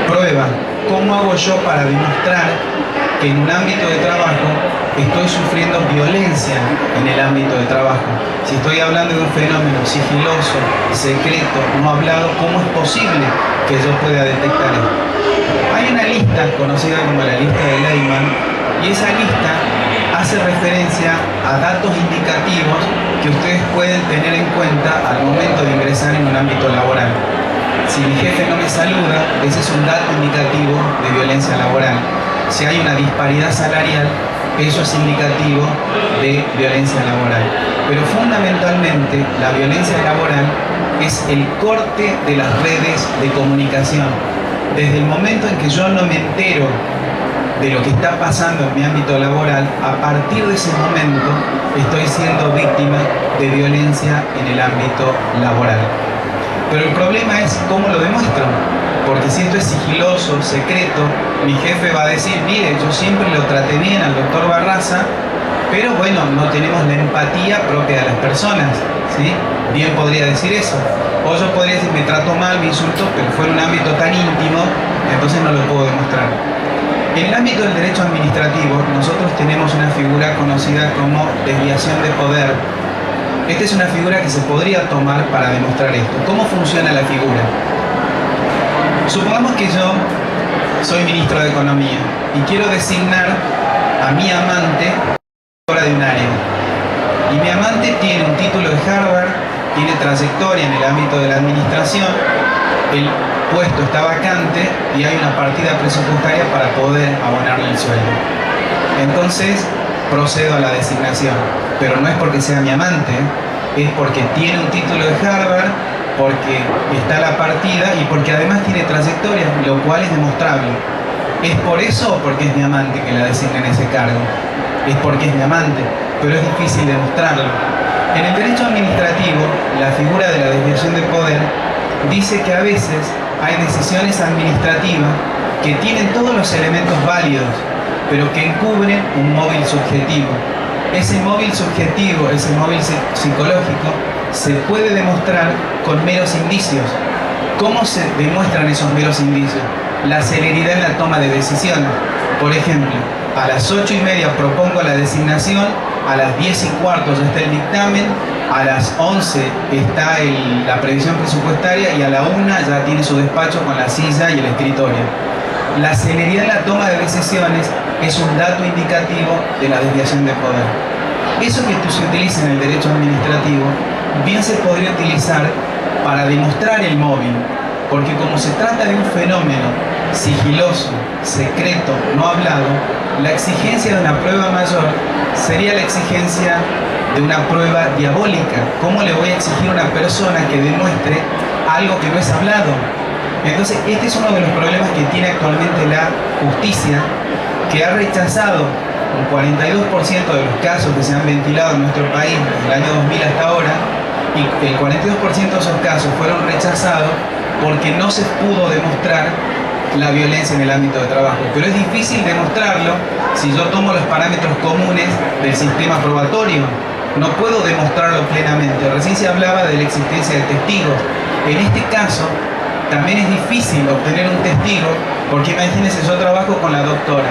prueba. ¿Cómo hago yo para demostrar que en un ámbito de trabajo estoy sufriendo violencia en el ámbito de trabajo? Si estoy hablando de un fenómeno sigiloso, secreto, no hablado, ¿cómo es posible que yo pueda detectar esto? Hay una lista conocida como la lista de Lehman y esa lista hace referencia a datos indicativos que ustedes pueden tener en cuenta al momento de ingresar en un ámbito laboral. Si mi jefe no me saluda, ese es un dato indicativo de violencia laboral. Si hay una disparidad salarial, eso es indicativo de violencia laboral. Pero fundamentalmente la violencia laboral es el corte de las redes de comunicación. Desde el momento en que yo no me entero de lo que está pasando en mi ámbito laboral, a partir de ese momento estoy siendo víctima de violencia en el ámbito laboral. Pero el problema es cómo lo demuestro, porque si esto es sigiloso, secreto, mi jefe va a decir, mire, yo siempre lo traté bien al doctor Barraza, pero bueno, no tenemos la empatía propia de las personas, ¿sí? Bien podría decir eso. O yo podría decir, me trato mal, me insultó, pero fue en un ámbito tan íntimo, entonces no lo puedo demostrar. En el ámbito del derecho administrativo, nosotros tenemos una figura conocida como desviación de poder. Esta es una figura que se podría tomar para demostrar esto. ¿Cómo funciona la figura? Supongamos que yo soy ministro de Economía y quiero designar a mi amante de un área. Y mi amante tiene un título de Harvard, tiene trayectoria en el ámbito de la administración, el puesto está vacante y hay una partida presupuestaria para poder abonarle el sueldo. Entonces procedo a la designación, pero no es porque sea mi amante, es porque tiene un título de Harvard, porque está la partida y porque además tiene trayectoria, lo cual es demostrable. ¿Es por eso o porque es mi amante que la designa en ese cargo? Es porque es mi amante, pero es difícil demostrarlo. En el derecho administrativo, la figura de la desviación de poder dice que a veces hay decisiones administrativas que tienen todos los elementos válidos, pero que encubren un móvil subjetivo. Ese móvil subjetivo, ese móvil psicológico, se puede demostrar con meros indicios. ¿Cómo se demuestran esos meros indicios? La celeridad en la toma de decisiones. Por ejemplo, a las 8:30 propongo la designación, a las 10:15 ya está el dictamen, a las 11 está la previsión presupuestaria y a la 1 ya tiene su despacho con la silla y el escritorio. La celeridad en la toma de decisiones es un dato indicativo de la desviación de poder. Eso que se utiliza en el derecho administrativo bien se podría utilizar para demostrar el móvil, porque como se trata de un fenómeno sigiloso, secreto, no hablado, la exigencia de una prueba mayor sería la exigencia de una prueba diabólica. ¿Cómo le voy a exigir a una persona que demuestre algo que no es hablado? Entonces, este es uno de los problemas que tiene actualmente la justicia, que ha rechazado un 42% de los casos que se han ventilado en nuestro país desde el año 2000 hasta ahora, y el 42% de esos casos fueron rechazados porque no se pudo demostrar la violencia en el ámbito de trabajo. Pero es difícil demostrarlo si yo tomo los parámetros comunes del sistema probatorio. No puedo demostrarlo plenamente. Recién se hablaba de la existencia de testigos. En este caso, también es difícil obtener un testigo, porque imagínense, yo trabajo con la doctora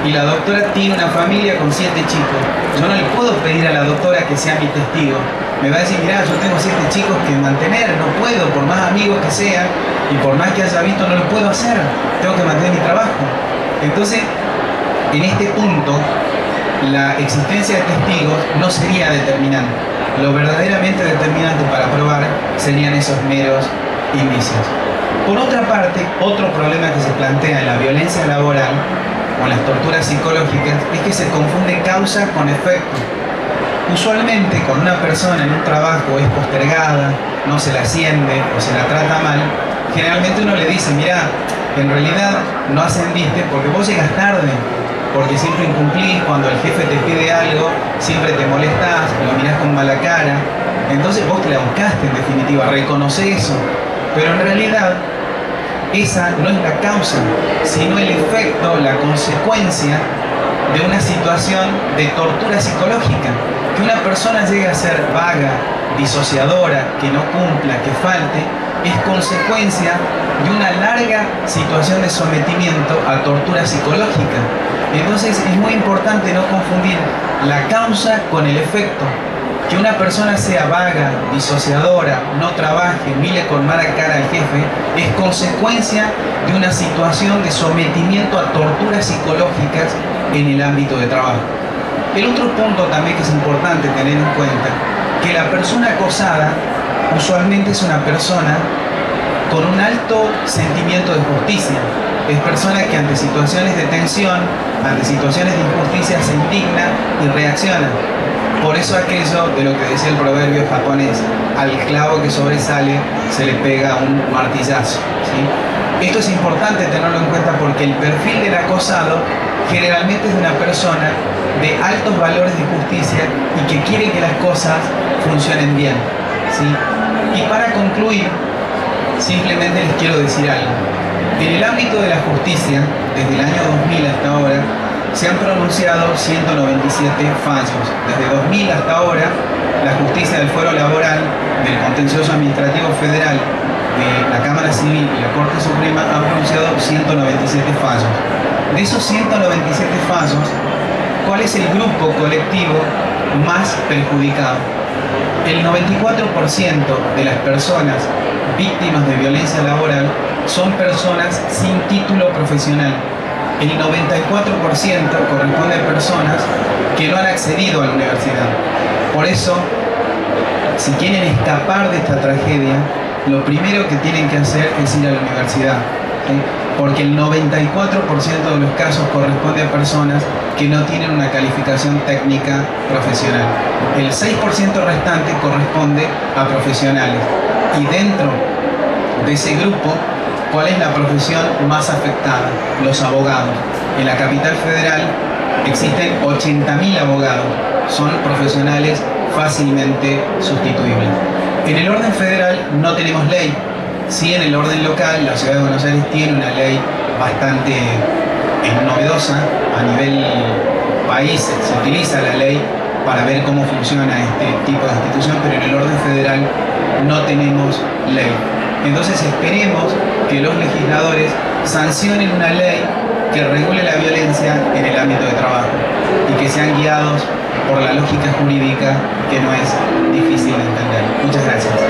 y la doctora tiene una familia con 7 chicos. Yo no le puedo pedir a la doctora que sea mi testigo. Me va a decir, mirá, yo tengo 7 chicos que mantener, no puedo, por más amigos que sean y por más que haya visto, no lo puedo hacer. Tengo que mantener mi trabajo. Entonces, en este punto, la existencia de testigos no sería determinante. Lo verdaderamente determinante para probar serían esos meros indicios. Por otra parte, otro problema que se plantea en la violencia laboral o en las torturas psicológicas es que se confunde causa con efecto. Usualmente, cuando una persona en un trabajo es postergada, no se la asciende o se la trata mal, generalmente uno le dice, mirá, en realidad no ascendiste porque vos llegas tarde, porque siempre incumplís, cuando el jefe te pide algo, siempre te molestás, lo mirás con mala cara, entonces vos te la buscaste en definitiva, reconoce eso, pero en realidad esa no es la causa, sino el efecto, la consecuencia de una situación de tortura psicológica. Que una persona llegue a ser vaga, disociadora, que no cumpla, que falte, es consecuencia de una larga situación de sometimiento a tortura psicológica. Entonces es muy importante no confundir la causa con el efecto. Que una persona sea vaga, disociadora, no trabaje, mire con mala cara al jefe, es consecuencia de una situación de sometimiento a torturas psicológicas en el ámbito de trabajo. El otro punto también que es importante tener en cuenta, que la persona acosada usualmente es una persona con un alto sentimiento de justicia. Es persona que ante situaciones de tensión, ante situaciones de injusticia se indigna y reacciona. Por eso aquello de lo que decía el proverbio japonés, al clavo que sobresale se le pega un martillazo, ¿sí? Esto es importante tenerlo en cuenta porque el perfil del acosado generalmente es de una persona de altos valores de justicia y que quiere que las cosas funcionen bien, ¿sí? Y para concluir, simplemente les quiero decir algo. En el ámbito de la justicia, desde el año 2000 hasta ahora, se han pronunciado 197 fallos. Desde 2000 hasta ahora, la justicia del fuero laboral, del contencioso administrativo federal, de la Cámara Civil y la Corte Suprema han pronunciado 197 fallos. De esos 197 fallos, ¿cuál es el grupo colectivo más perjudicado? El 94% de las personas víctimas de violencia laboral son personas sin título profesional. El 94% corresponde a personas que no han accedido a la universidad. Por eso, si quieren escapar de esta tragedia, lo primero que tienen que hacer es ir a la universidad, ¿sí? Porque el 94% de los casos corresponde a personas que no tienen una calificación técnica profesional. El 6% restante corresponde a profesionales. Y dentro de ese grupo, ¿cuál es la profesión más afectada? Los abogados. En la capital federal existen 80.000 abogados. Son profesionales fácilmente sustituibles. En el orden federal no tenemos ley. Sí, en el orden local, la ciudad de Buenos Aires tiene una ley bastante novedosa. A nivel país se utiliza la ley para ver cómo funciona este tipo de institución, pero en el orden federal no tenemos ley. Entonces esperemos que los legisladores sancionen una ley que regule la violencia en el ámbito de trabajo y que sean guiados por la lógica jurídica, que no es difícil de entender. Muchas gracias.